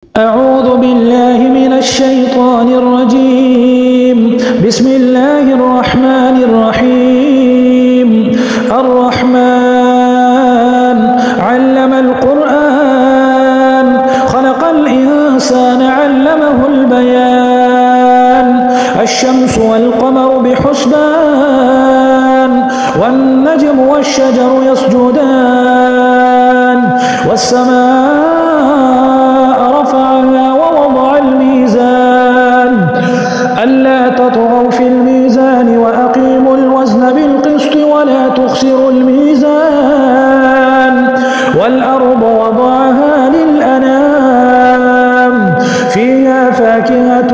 أعوذ بالله من الشيطان الرجيم. بسم الله الرحمن الرحيم. الرحمن علم القرآن خلق الإنسان علمه البيان. الشمس والقمر بحسبان والنجم والشجر يسجدان والسماء رفعها ووضع الميزان ألا تطغوا في الميزان وأقيموا الوزن بالقسط ولا تخسروا الميزان والأرض وضعها للأنام فيها فاكهة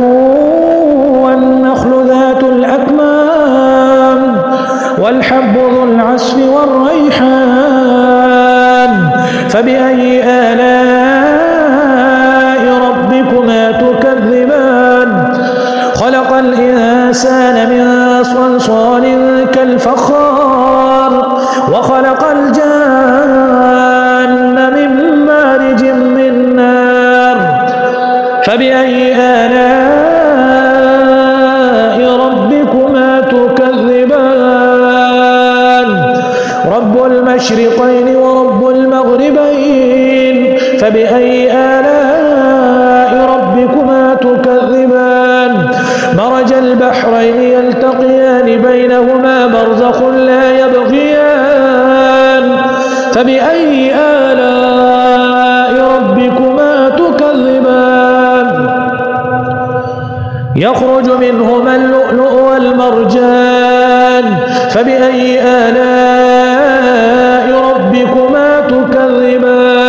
والنخل ذات الأكمام والحب ذو العصف والريحان فبأي آلاء ربكما تكذبان. خلق الإنسان من صلصال كالفخار وخلق الجان من مارج من نار فبأي آلاء ربكما تكذبان. رب المشرقين ورب المغربين فبأي آلاء ربكما تكذبان. مرج البحرين يلتقيان بينهما برزخ لا يبغيان فبأي آلاء ربكما تكذبان. يخرج منهما اللؤلؤ والمرجان فبأي آلاء ربكما تكذبان.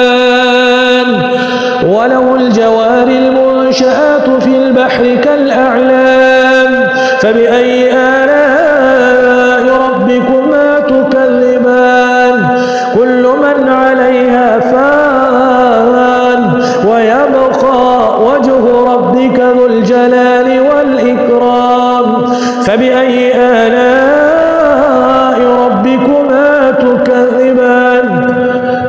وله الجوار المنشآت في البحر كالأعلام فبأي آلاء ربكما تكذبان. كل من عليها فان ويبقى وجه ربك ذو الجلال والإكرام فبأي آلاء ربكما تكذبان.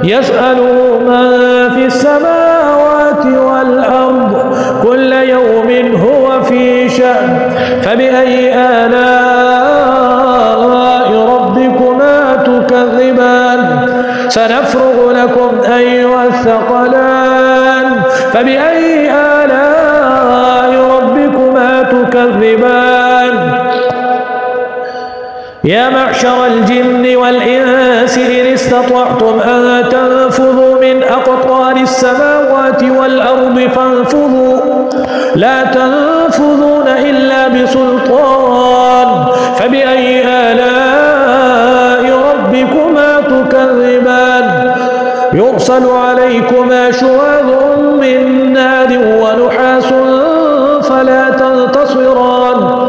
يسأله من في السماوات والأرض كل يوم هو في شأن فبأي آلاء ربكما تكذبان. سنفرغ لكم أيها الثقلان فبأي آلاء ربكما تكذبان. يا معشر الجن والإنس إن استطعتم أن تنفذوا من أقطار السماوات والأرض فانفذوا لا تنفذون إلا بسلطان فبأي آلاء ربكما تكذبان. يرسل عليكما شواظ من نار ونحاس فلا تنتصران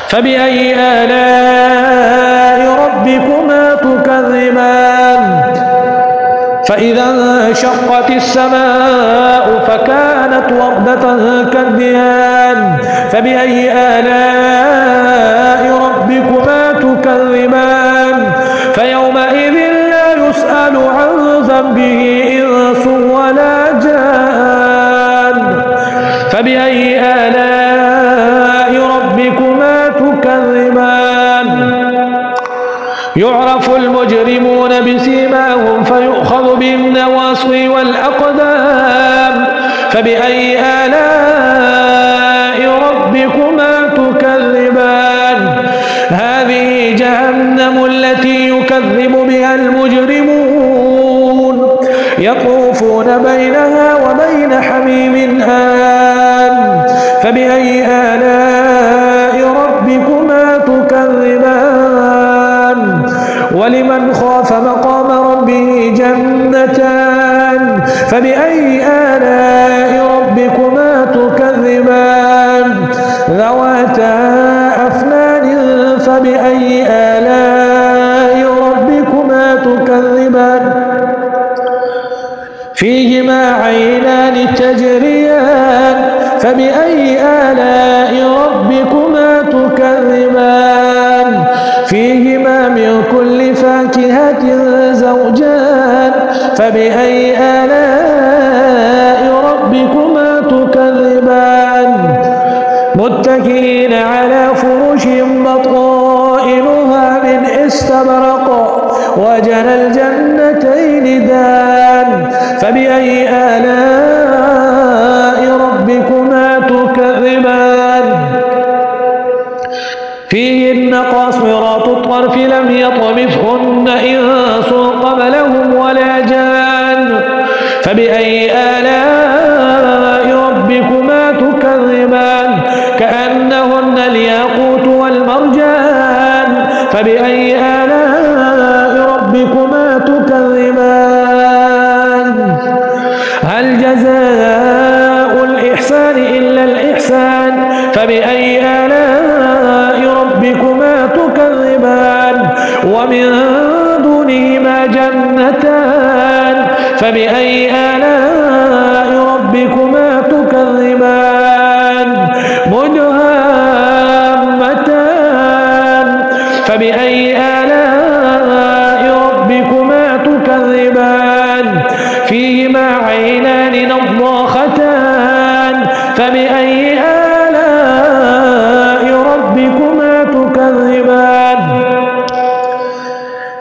فبأي آلاء ربكما تكذبان. فإذا انشقت السماء فكانت وردة كالدهان فبأي آلاء ربكما تكذبان. فيومئذ لا يسأل عن ذنبه إنس ولا جان فبأي آلاء ربكما تكذبان. يعرف المجرمون بسيماهم فيؤخذ بالنواصي والأقدام فبأي آلاء ربكما تكذبان. هذه جهنم التي يكذب بها المجرمون يطوفون بينها وبين حميم آن فبأي آلاء ربكما تكذبان. ولمن خاف مقام ربه جنتان فبأي آلاء ربكما تكذبان. ذواتا أفنان فبأي آلاء ربكما تكذبان. فيهما عينان تجريان فبأي آلاء ربكما تكذبان. فيهما من كل فاكهة زوجان فبأي آلاء متكئين على فرش بطائنها من استبرق وجنى الجنتين دان فبأي آلاء ربكما تكذبان فيهن قاصرات الطرف لم يطمثهن إنس قبلهم ولا جان فبأي آلاء ربكما تكذبان كأنهن الياقوت والمرجان فبأي آلاء ربكما تكذبان هل جزاء الإحسان إلا الإحسان فبأي آلاء ربكما تكذبان ومن دونهما جنتان فبأي آلاء ربكما تكذبان مدهامتان فبأي آلاء ربكما تكذبان فيهما عينان نضاختان فبأي آلاء ربكما تكذبان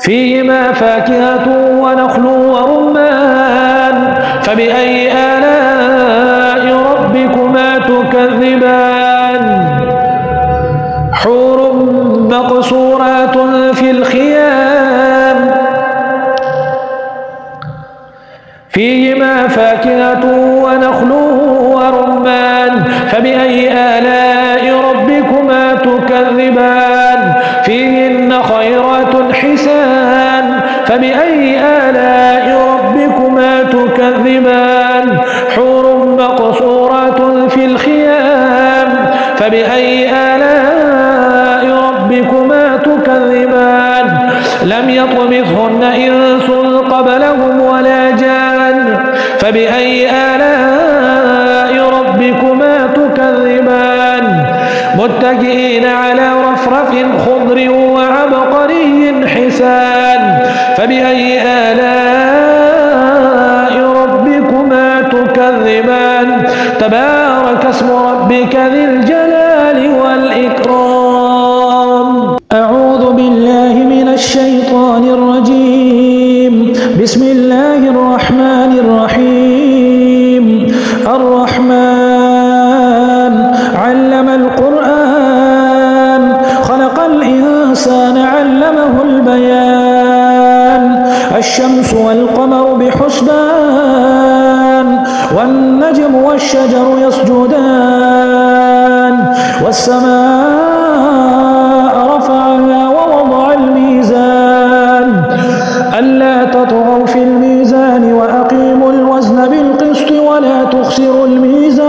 فيهما فاكهة ونخل ورمان فبأي آلاء ربكما تكذبان حور مقصورات في الخيام فيهما فاكهة ونخل ورمان فبأي آلاء ربكما تكذبان فيهن خيرات حسان فبأي آلاء ربكما تكذبان حور مقصورات في الخيام فبأي آلاء ربكما تكذبان لم يطمثهن إنس قبلهم ولا جان فبأي آلاء ربكما تكذبان متكئين على رفرف خضر وعبقري حسان فبأي آلاء ربكما تكذبان تبارك اسم ربك ذي الجلال والإكرام أعوذ بالله من الشيطان الرجيم بسم الله الرحمن الرحيم الرحمن علم القرآن خلق الإنسان علمه البيان الشمس والقمر بحسبان والنجم والشجر يسجدان والسماء رفعها ووضع الميزان ألا تطغوا في الميزان وأقيموا الوزن بالقسط ولا تخسروا الميزان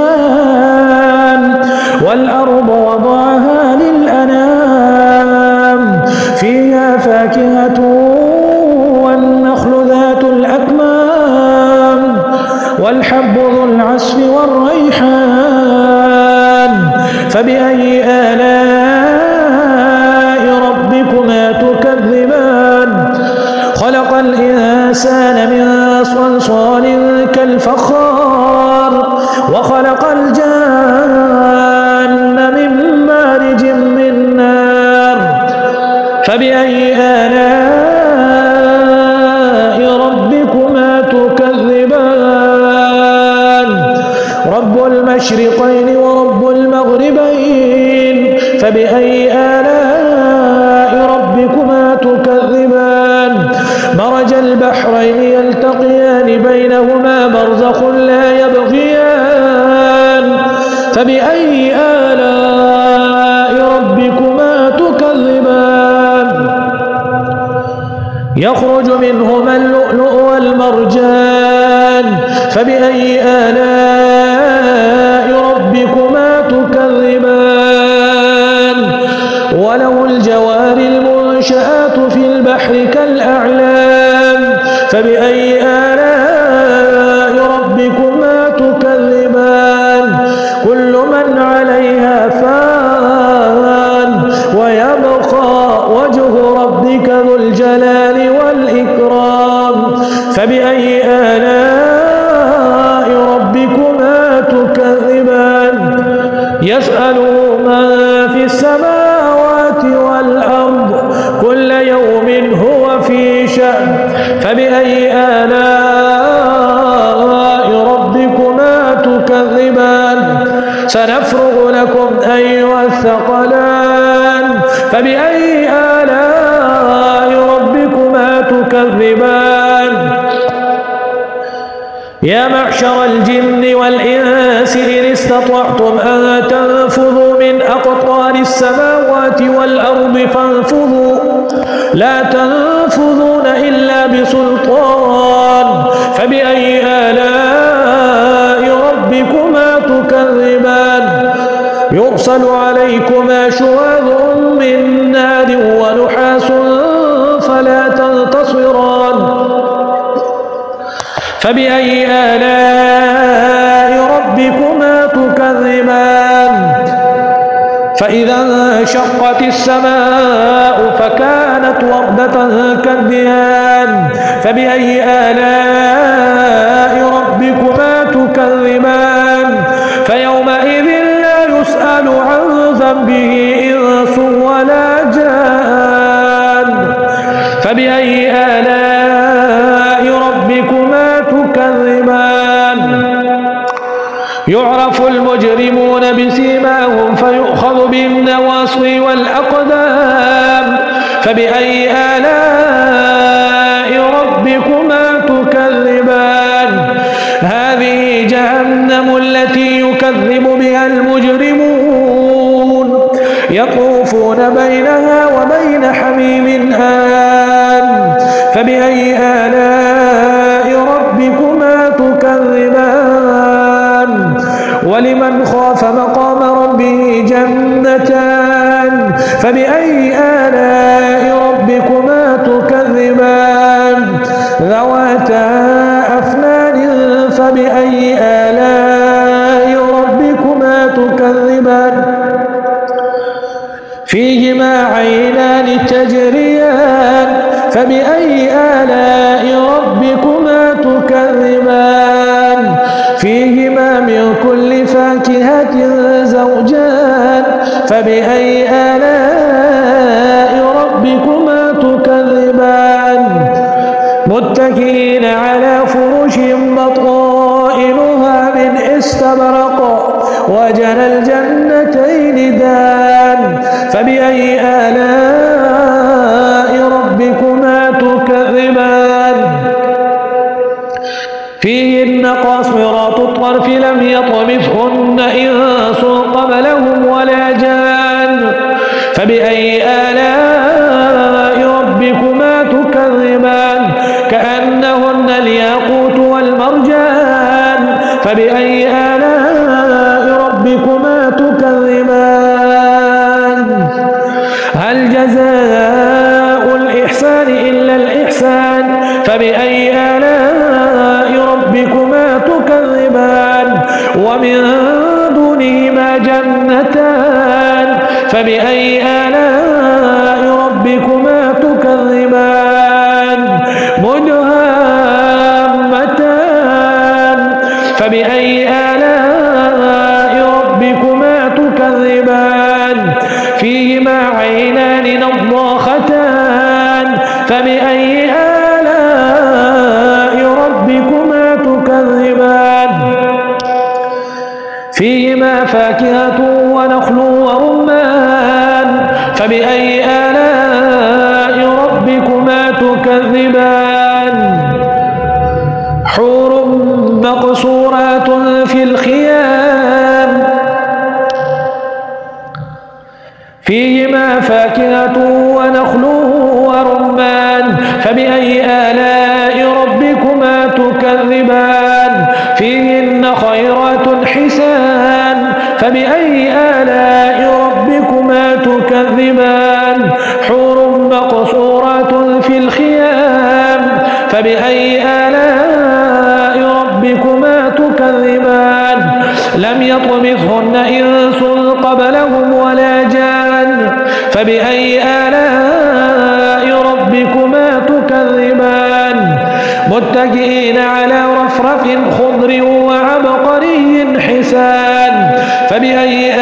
والأرض وضعها للأنام فيها فاكهة والنخل ذات الأكمام والحب ذو العصف والريحان فبأي آلاء ربكما تكذبان خلق الإنسان من صلصال كالفخار وخلق الجان من مارج من نار فبأي آلاء ربكما تكذبان رب المشرقين ورب المغربين فبأي آلاء ربكما تكذبان مرج البحرين يلتقيان بينهما برزخ لا يبغيان فبأي آلاء ربكما تكذبان يخرج منهما اللؤلؤ والمرجان فبأي آلاء ربكما تكذبان وله الجوار المنشآت في البحر كالأعلام فبأي آلاء ربكما تكذبان كل من عليها فان ويبقى وجه ربك ذو الجلال والإكرام فبأي آلاء ربكما تكذبان يسأله سنفرغ لكم أيها الثقلان فبأي آلاء ربكما تكذبان يا معشر الجن والإنس إن استطعتم أن تنفذوا من أقطار السماوات والأرض فانفذوا لا تنفذون إلا بسلطان فبأي آلاء ربكما تكذبان يرسل عليكما شواظ من نار ونحاس فلا تنتصران فبأي آلاء ربكما تكذبان فإذا انشقت السماء فكانت وردة كالدهان فبأي آلاء ربكما تكذبان فيومئذ لا يسأل عن ذنبه إنس ولا جان فبأي آلاء ربكما تكذبان يعرف المجرمون بسيماهم فيؤخذ بالنواصي والأقدام فبأي آلاء ربكما تكذبان هذه جهنم التي يكذب بها المجرمون يطوفون بينها وبين حميم آن فبأي آلاء ربكما تكذبان ولمن خاف مقام ربه جنتان فبأي آلاء ربكما تكذبان ذواتا أفنان فبأي آلاء ربكما تكذبان فيهما عينان تجريان فبأي آلاء ربكما تكذبان فيهما من كل فاكهة زوجان فبأي آلاء ربكما تكذبان متكئين على فرش بطائنها من استبرق وجنى الجنتين دان فبأي آلاء ربكما تكذبان فيهن قاصرات الطرف لم يطمثهن إنس قبلهم ولا جان فبأي آلاء ربكما تكذبان كأنهن الياقوت والمرجان فبأي آلاء ربكما تكذبان هل جزاء الإحسان إلا الإحسان فبأي آلاء ربكما تكذبان ومن دونهما جنتان فبأي آلاء ربكما تكذبان مدهامتان فبأي آلاء ربكما تكذبان فيهما عينان نضاختان فبأي آلاء ربكما تكذبان فيهما فاكهة ونخل ورمان فبأي آلاء ربكما تكذبان حور مقصورات في الخيام فيهما فاكهة ونخل ورمان فبأي آلاء ربكما تكذبان فيهن خيرات حسان فبأي آلاء ربكما تكذبان حور مقصورات في الخيام فبأي آلاء ربكما تكذبان لم يطمثهن إنس قبلهم ولا جان فبأي آلاء ربكما تكذبان متكئين على رفرف خضر وعبقري حسان فبأي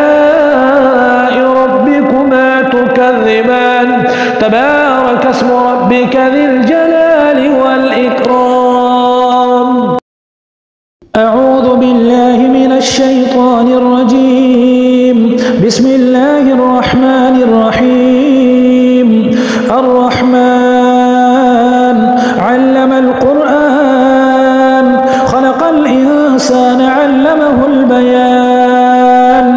آلاء ربكما تكذبان تبارك اسم ربك ذي الجلال والإكرام أعوذ بالله من الشيطان الرجيم. بسم الله الرحمن الرحيم. الرحمن علم القرآن خلق الإنسان علمه البيان.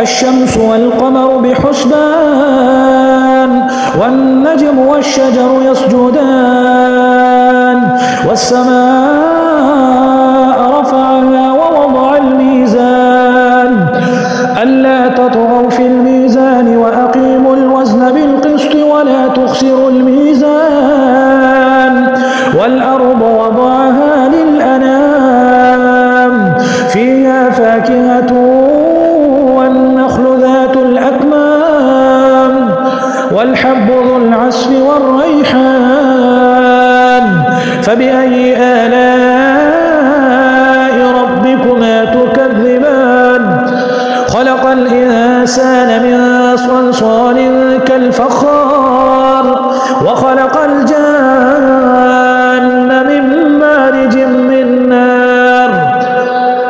الشمس والقمر بحسبان والنجم والشجر يسجدان. والسماء رفعها ووضع الميزان ألا تطغوا في الميزان وأقيموا الوزن بالقسط ولا تخسروا الميزان. والأرض وضعها للأنام فيها فاكهة والنخل ذات الأكمام والحب ذو العصف والريحان. فبأي آلاء ربكما تكذبان؟ خلق الإنسان من صلصال كالفخار وخلق الجان من مارج من نار.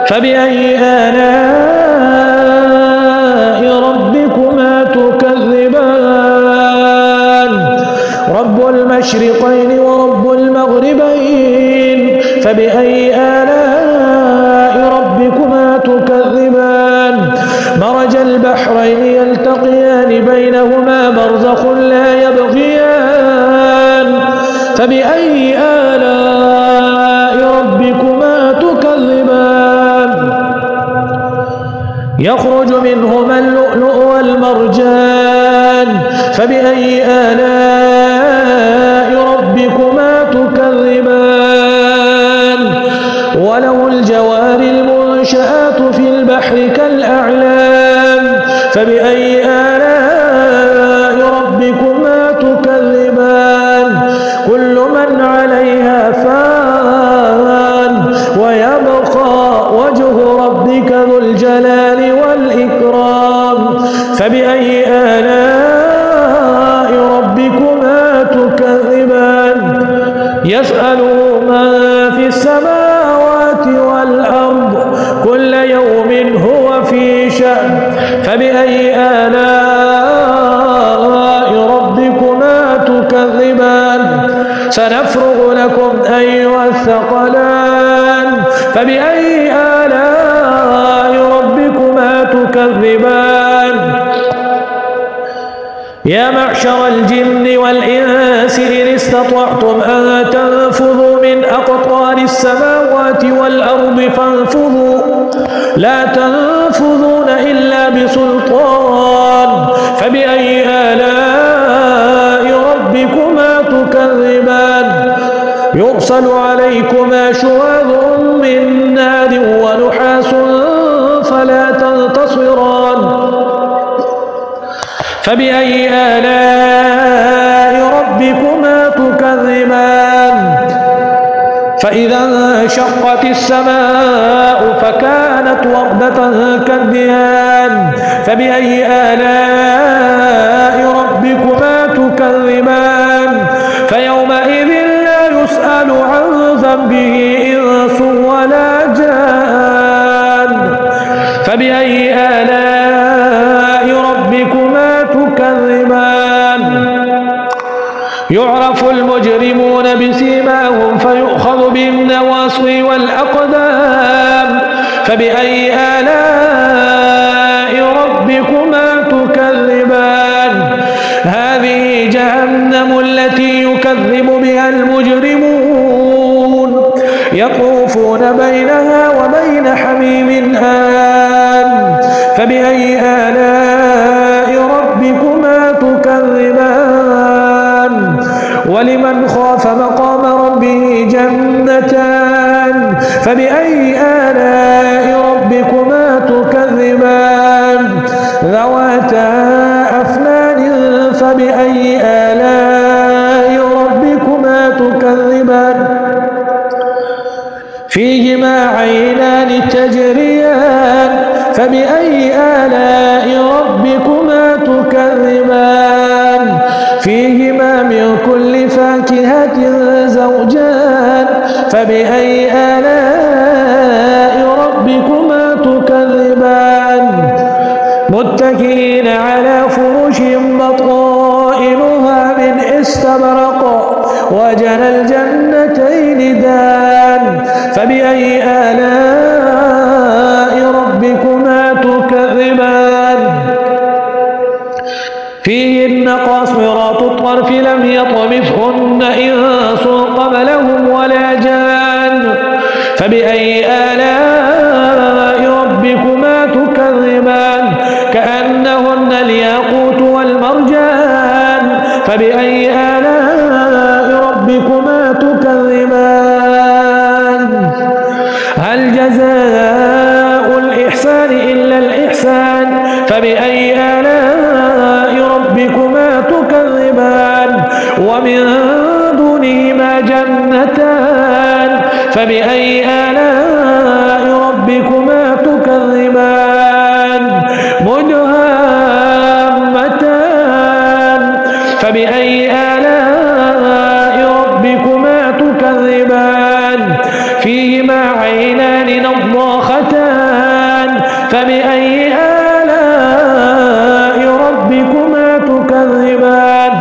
فبأي آلاء ربكما تكذبان؟ رب المشرقين ورب المغربين. فبأي آلاء ربكما تكذبان؟ مرج البحرين يلتقيان بينهما برزخ لا يبغيان. فبأي آلاء ربكما تكذبان؟ يخرج منهما اللؤلؤ والمرجان. فبأي آلاء ربكما تكذبان؟ وله الجوار المنشآت في البحر كالأعلام. فبأي آلاء ربكما تكذبان؟ كل من عليها فان ويبقى وجه ربك ذو الجلال والإكرام. فبأي آلاء ربكما تكذبان؟ يسأله من في السماوات والأرض كل يوم هو في شأن. فبأي آلاء ربكما تكذبان؟ سنفرغ لكم أيها الثقلان. فبأي آلاء ربكما تكذبان؟ يا معشر الجن والإنس إن استطعتم أن تنفذوا من أقطار السماوات والأرض فانفذوا لا تنفذون إلا بسلطان. فبأي آلاء ربكما تكذبان؟ يرسل عليكما شواظ من نار ونحاس فلا تنتصران. فبأي آلاء ربكما تكذبان؟ فإذا انشقت السماء فكانت وردة كالدهان. فبأي آلاء ربكما تكذبان؟ فيومئذ لا يسأل عن ذنبه إنس ولا جان. فبأي آلاء ربكما تكذبان؟ يعرف المجرمون بسيماهم فيؤخذ بالنواصي والأقدام. فبأي آلاء ربكما تكذبان؟ هذه جهنم التي يكذب بها المجرمون يطوفون بينها وبين حميم آن. فبأي آلاء ربكما تكذبان؟ ولمن خاف مقام ربه جنتان. فبأي آلاء ربكما تكذبان؟ ذواتا أفنان. فبأي آلاء ربكما تكذبان؟ فيهما عينان تجريان. فبأي آلاء ربكما تكذبان؟ فيهما من كل فاكهة زوجان. فبأي آلاء ربكما تكذبان؟ متكئين على فرش بطائنها من استبرق وجنى الجنتين دان فبأي آلاء ربكما تكذبان فيهن قاصرات الطرف لم يطمثهن إنس قبلهم ولا جان فبأي آلاء ربكما تكذبان كأنهن الياقوت والمرجان فبأي آلاء ربكما تكذبان هل جزاء الإحسان إلا الإحسان فبأي آلاء ربكما تكذبان ومن دونهما جنتان فبأي آلاء ربكما تكذبان مدهامتان فبأي آلاء ربكما تكذبان فيهما عينان نضاختان فبأي آلاء ربكما تكذبان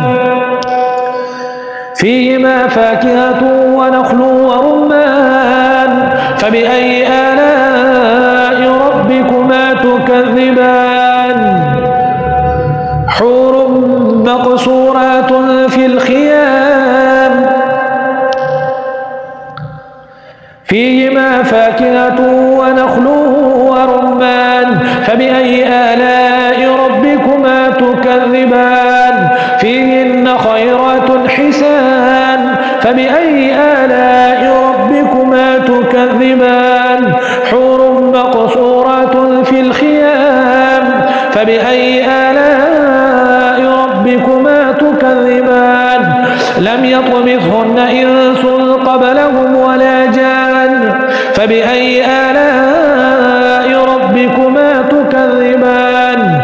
فيهما فاكهة ونخل ورمان فبأي آلاء ربكما تكذبان حور مقصورات في الخيام فيهما فاكهة ونخل ورمان فبأي آلاء ربكما تكذبان فيهن خيرات حسان فبأي آلاء ربكما تكذبان حور مقصورات في الخيام فبأي آلاء ربكما تكذبان لم يطمثهن إنس قبلهم ولا جان فبأي آلاء ربكما تكذبان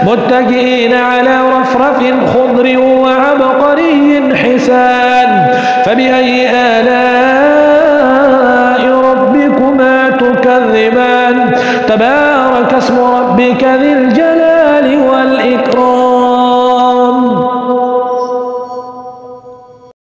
متكئين على رفرف خضر وعبقري حسان فبأي آلاء ربكما تكذبان تبارك اسم ربك ذي الجلال